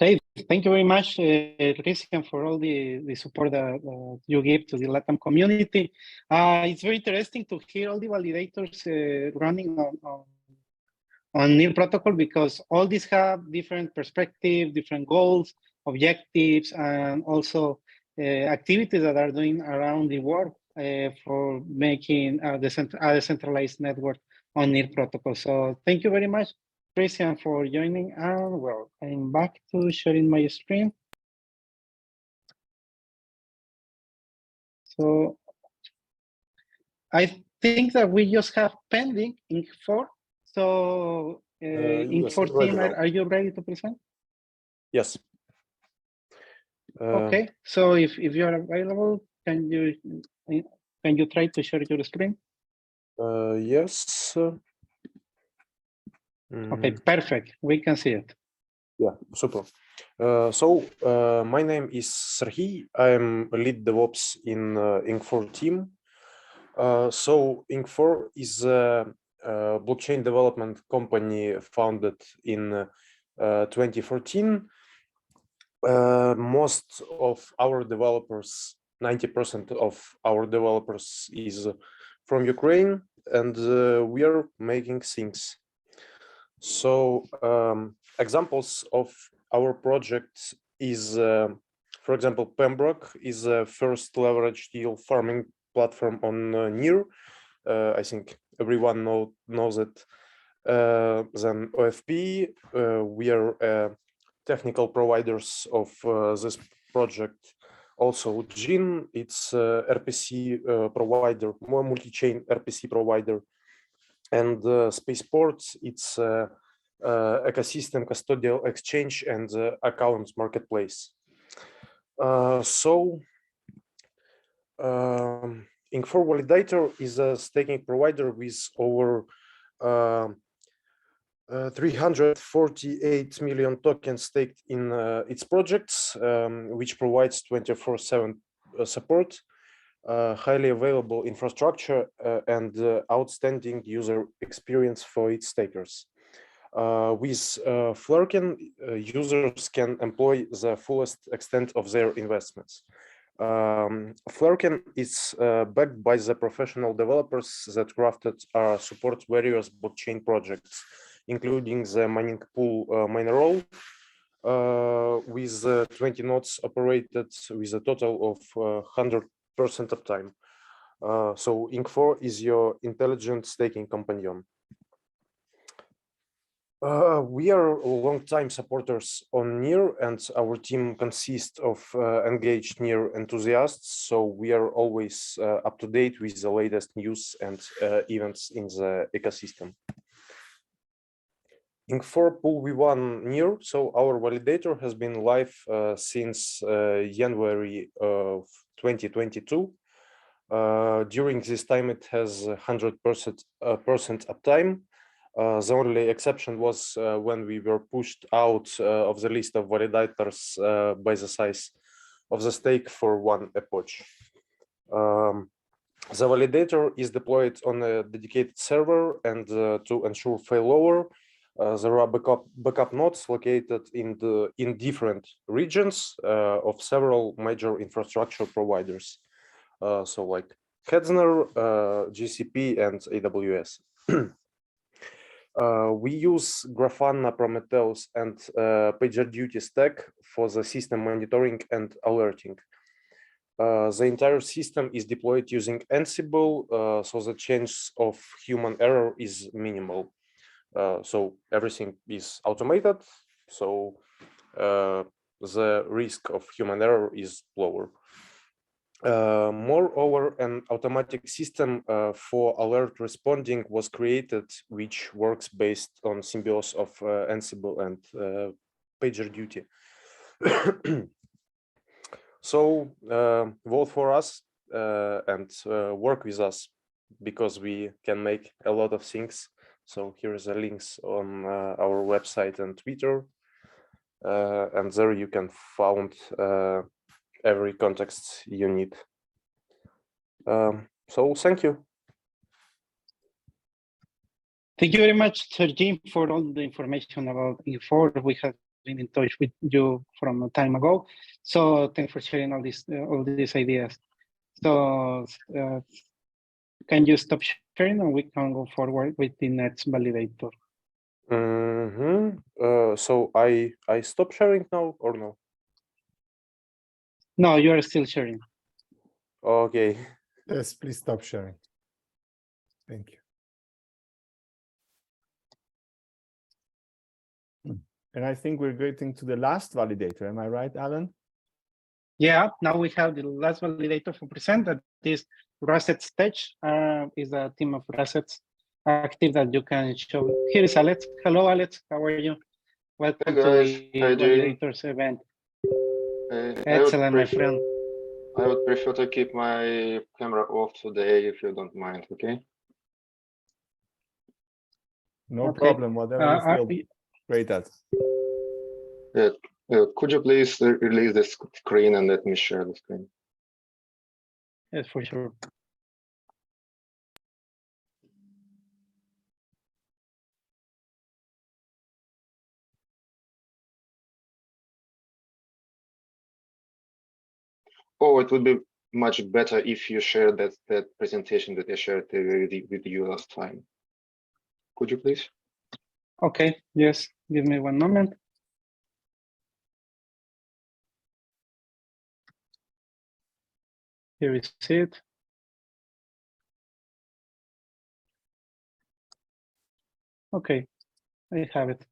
Okay, Thank you very much, Christian, for all the support that you give to the LATAM community. It's very interesting to hear all the validators running on NIR protocol, because all these have different perspectives, different goals, objectives, and also activities that are doing around the world for making a decentralized network on NIR protocol. So thank you very much, Christian, for joining. And well, I'm back to sharing my screen. So I think that we just have pending Inc. 4. So Inc. 14, are you ready to present? Yes. Okay, so if you are available, can you try to share your screen? Yes. Okay, perfect. We can see it. Yeah, super. My name is Serhiy. I'm a lead DevOps in Inc.4 team. Inc.4 is a blockchain development company founded in 2014. Most of our developers, 90% of our developers is from Ukraine, and we are making things. So examples of our project is, for example, Pembroke is a first leverage deal farming platform on NIR. I think everyone knows it. Then OFP, we are technical providers of this project. Also, Gin, it's RPC provider, more multi-chain RPC provider. And Spaceports, it's ecosystem custodial exchange and accounts marketplace. Inc.4 Validator is a staking provider with over 348 million tokens staked in its projects, which provides 24/7 support, highly available infrastructure, and outstanding user experience for its stakers. With Flurkin, users can employ the fullest extent of their investments. Flurkin is backed by the professional developers that crafted support various blockchain projects, including the mining pool Mineral, with 20 nodes operated with a total of 100% uptime. So Inc.4 is your intelligent staking companion. We are long-time supporters on NIR, and our team consists of engaged NIR enthusiasts, so we are always up to date with the latest news and events in the ecosystem. Inc.4 Pool V1 NIR, so our validator has been live since January of 2022. During this time, it has 100% uptime. The only exception was when we were pushed out of the list of validators by the size of the stake for one epoch. The validator is deployed on a dedicated server, and to ensure failover, there are backup nodes located in different regions of several major infrastructure providers, so like Hetzner, GCP, and AWS. We use Grafana, Prometheus, and PagerDuty stack for the system monitoring and alerting. The entire system is deployed using Ansible, so the chance of human error is minimal. So everything is automated, so the risk of human error is lower. Moreover, an automatic system for alert responding was created, which works based on symbios of Ansible and PagerDuty. So vote for us and work with us, because we can make a lot of things. So here are the links on our website and Twitter, and there you can find every context you need. So thank you. Thank you very much, Sergiy, for all the information about Inc.4. We have been in touch with you from a time ago. So thanks for sharing all these ideas. So can you stop sharing and we can go forward with the next validator? So I stop sharing now or no? No, you are still sharing. Okay. Yes, please stop sharing. Thank you. And I think we're getting to the last validator. Am I right, Alan? Yeah, now we have the last validator for present. That is Grassets Tech. Is a team of Grassets active that you can show. Here is Alex. Hello, Alex. How are you? Welcome to the validators event. Excellent, my friend. I would prefer to keep my camera off today, if you don't mind, okay? No problem, whatever you feel great at. Could you please release the screen and let me share the screen? Yes, for sure. Oh, it would be much better if you share that presentation that I shared with you last time. Could you please? Okay, yes, give me one moment. Here is it. Okay, I have it.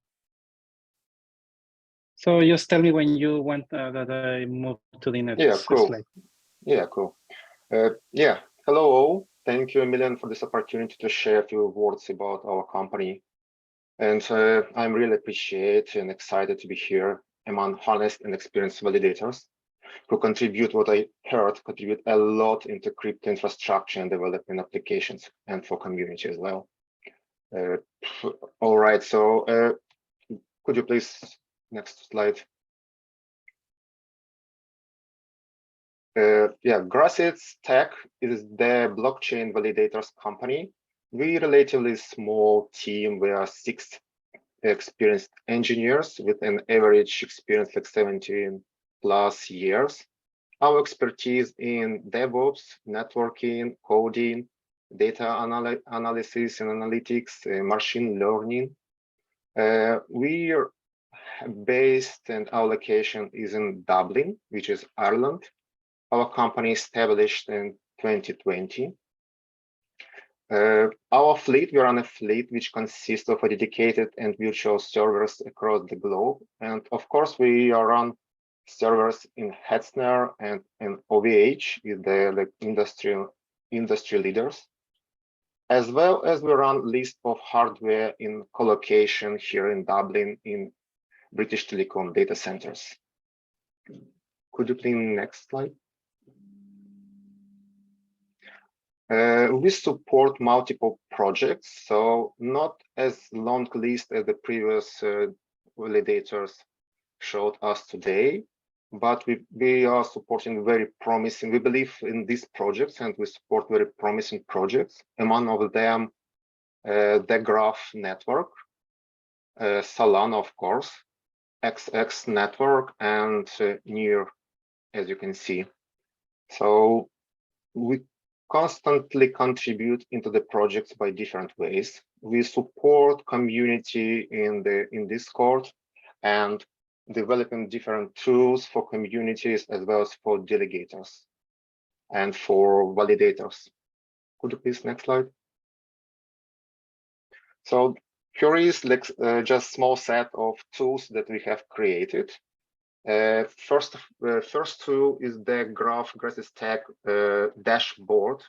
So just tell me when you want that I move to the next slide. Yeah, cool. Yeah, hello all. Thank you a million for this opportunity to share a few words about our company. And I'm really appreciate and excited to be here among honest and experienced validators who contribute what I heard, contribute a lot into crypto infrastructure and developing applications and for community as well. All right, so could you please, next slide. Yeah, Grassets Tech is the blockchain validators company. We're a relatively small team. We are 6 experienced engineers with an average experience like 17+ years. Our expertise in DevOps, networking, coding, data analysis and analytics, machine learning. We are based and our location is in Dublin, which is Ireland. Our company established in 2020. Our fleet, we run a fleet which consists of a dedicated and virtual servers across the globe. And of course, we run servers in Hetzner and in OVH with the industry leaders, as well as we run list of hardware in colocation here in Dublin in British Telecom data centers. Could you please next slide? We support multiple projects, so not as long list as the previous validators showed us today, but we are supporting very promising, we believe in these projects and we support very promising projects. Among of them, the Graph network, Solana, of course, XX network, and NEAR, as you can see. So we constantly contribute into the projects by different ways. We support community in Discord and developing different tools for communities as well as for delegators and for validators. Could you please next slide? So here is like just small set of tools that we have created. First tool is the Grassets Tech dashboard.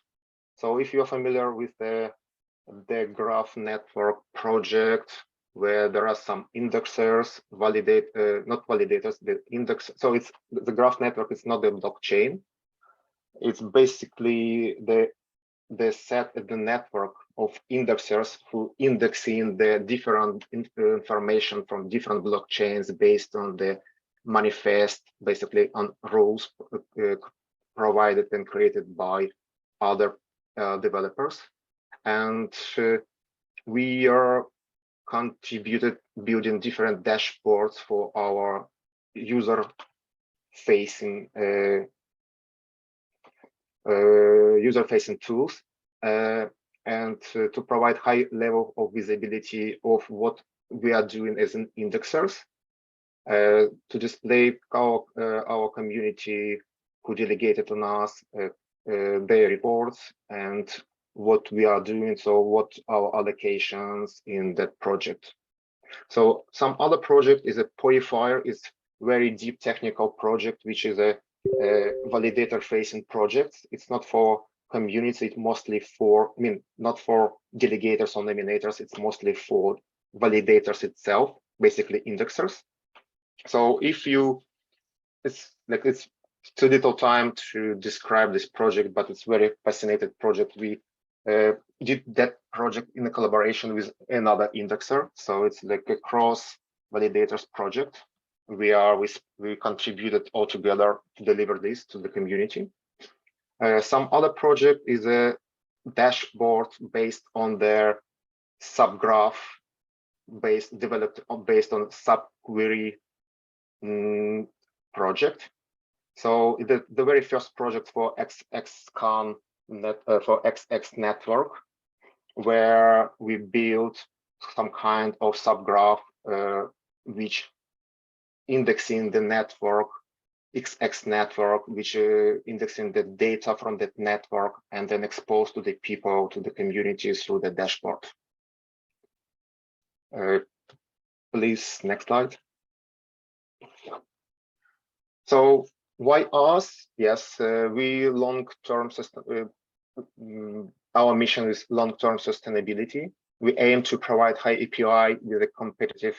So if you're familiar with the Graph network project, where there are some indexers, not validators, the index. So it's the Graph network is not the blockchain. It's basically the set the network of indexers who indexing the different information from different blockchains based on the manifest, basically on rules provided and created by other developers. And we are contributed building different dashboards for our user-facing tools, and to provide high level of visibility of what we are doing as an indexers, to display our community who delegated on us their reports and what we are doing, so what our allocations in that project. So some other project is a Poifier, is very deep technical project, which is a validator facing project. It's not for community, it's mostly for, I mean, not for delegators or nominators, it's mostly for validators itself, basically indexers. So if you, it's too little time to describe this project, but it's very fascinating project. We did that project in a collaboration with another indexer. So it's like a cross validators project. We contributed all together to deliver this to the community. Some other project is a dashboard based on their subgraph, developed based on subquery project. So the very first project for XXCon for XX network, where we built some kind of subgraph which indexing the network, XX network, which indexing the data from that network and then exposed to the people, to the communities through the dashboard. Please, next slide. So why us? Yes, we long-term our mission is long-term sustainability. We aim to provide high API with a competitive,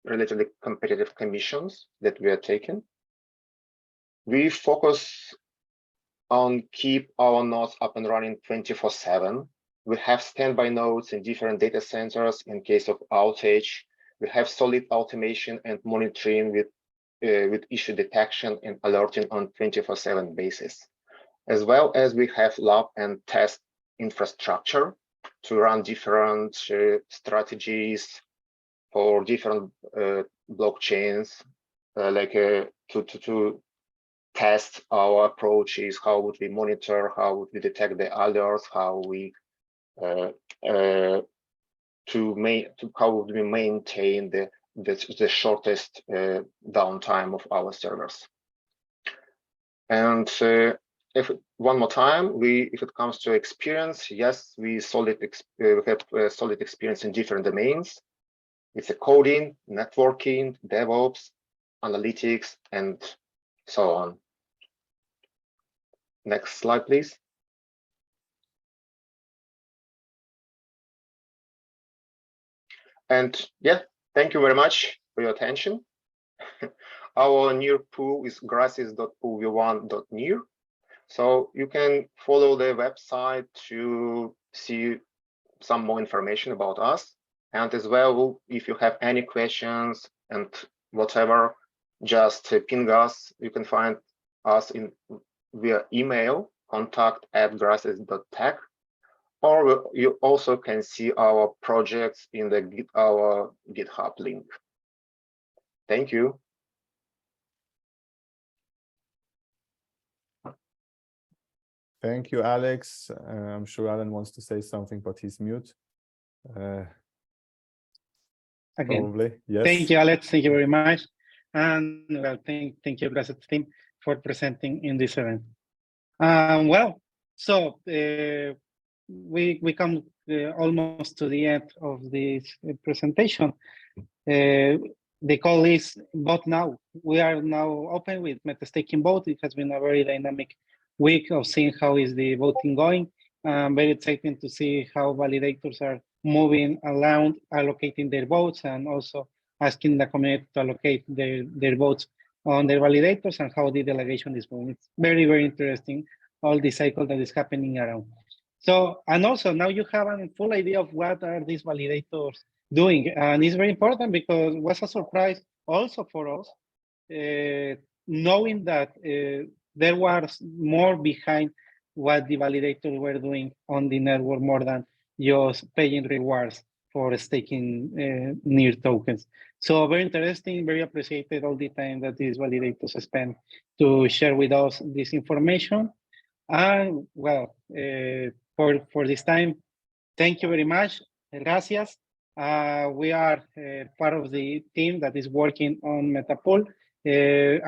relatively competitive commissions that we are taking. We focus on keep our nodes up and running 24/7. We have standby nodes in different data centers in case of outage. We have solid automation and monitoring with issue detection and alerting on 24/7 basis, as well as we have lab and test infrastructure to run different strategies for different blockchains, like to test our approaches. How would we monitor? How would we detect the alerts? How we how would we maintain the shortest downtime of our servers? And if one more time, if it comes to experience, yes, we have solid experience in different domains. It's a coding, networking, DevOps, analytics, and so on. Next slide, please. And yeah, thank you very much for your attention. Our near pool is gracias.poolv1.near. So you can follow the website to see some more information about us. And as well, if you have any questions and whatever, just ping us. You can find us via email, contact@grassets.tech, or you also can see our projects in our GitHub link. Thank you. Thank you, Alex. I'm sure Alan wants to say something, but he's mute. Again, probably. Yes. Thank you, Alex. Thank you very much. And well, thank you, Grassets team, for presenting in this event. Well, so we come almost to the end of this presentation. The call is vote now. We are now open with MetaStaking vote. It has been a very dynamic week of seeing how is the voting going. Very exciting to see how validators are moving around, allocating their votes, and also asking the community to allocate their votes on their validators and how the delegation is going. It's very, very interesting, all the cycle that is happening around. So, and also now you have a full idea of what are these validators doing. And it's very important because it was a surprise also for us, knowing that there was more behind what the validators were doing on the network more than just paying rewards for staking near tokens. So very interesting, very appreciated all the time that these validators spend to share with us this information. And well, for this time, thank you very much. Gracias. We are part of the team that is working on Metapool.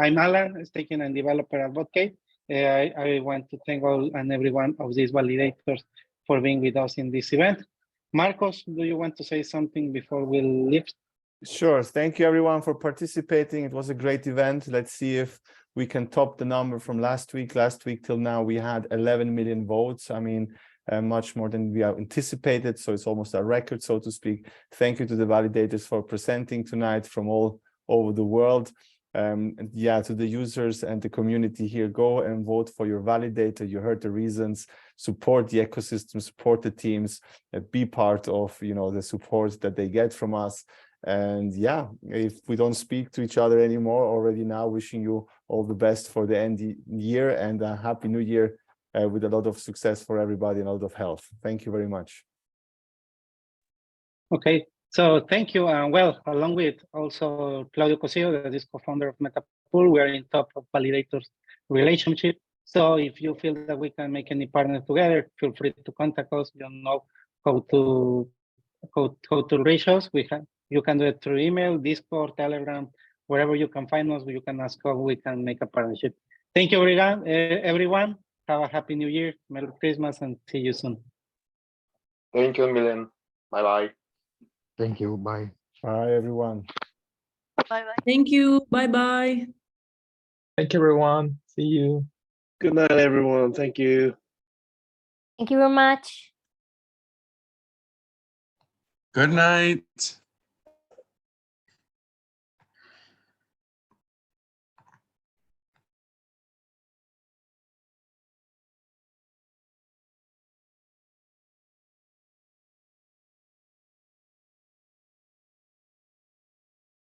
I'm Alan, staking and developer advocate. I want to thank all and every one of these validators for being with us in this event. Marcos, do you want to say something before we leave? Sure. Thank you, everyone, for participating. It was a great event. Let's see if we can top the number from last week. Last week till now, we had 11 million votes. I mean, much more than we have anticipated. So it's almost a record, so to speak. Thank you to the validators for presenting tonight from all over the world. And yeah, to the users and the community here, go and vote for your validator. You heard the reasons. Support the ecosystem, support the teams, be part of, you know, the support that they get from us. And yeah, if we don't speak to each other anymore already now, wishing you all the best for the end of the year and a happy new year with a lot of success for everybody and a lot of health. Thank you very much. Okay, so thank you. Well, along with also Claudio Cosillo, that is co-founder of Metapool, we are in top of validators relationship. So if you feel that we can make any partner together, feel free to contact us. You know how to reach us. You can do it through email, Discord, Telegram, wherever you can find us. You can ask how we can make a partnership. Thank you, everyone. Have a happy new year, Merry Christmas, and see you soon. Thank you, Milen. Bye-bye. Thank you. Bye. Bye, everyone. Bye-bye. Thank you. Bye-bye. Thank you, everyone. See you. Good night, everyone. Thank you. Thank you very much. Good night.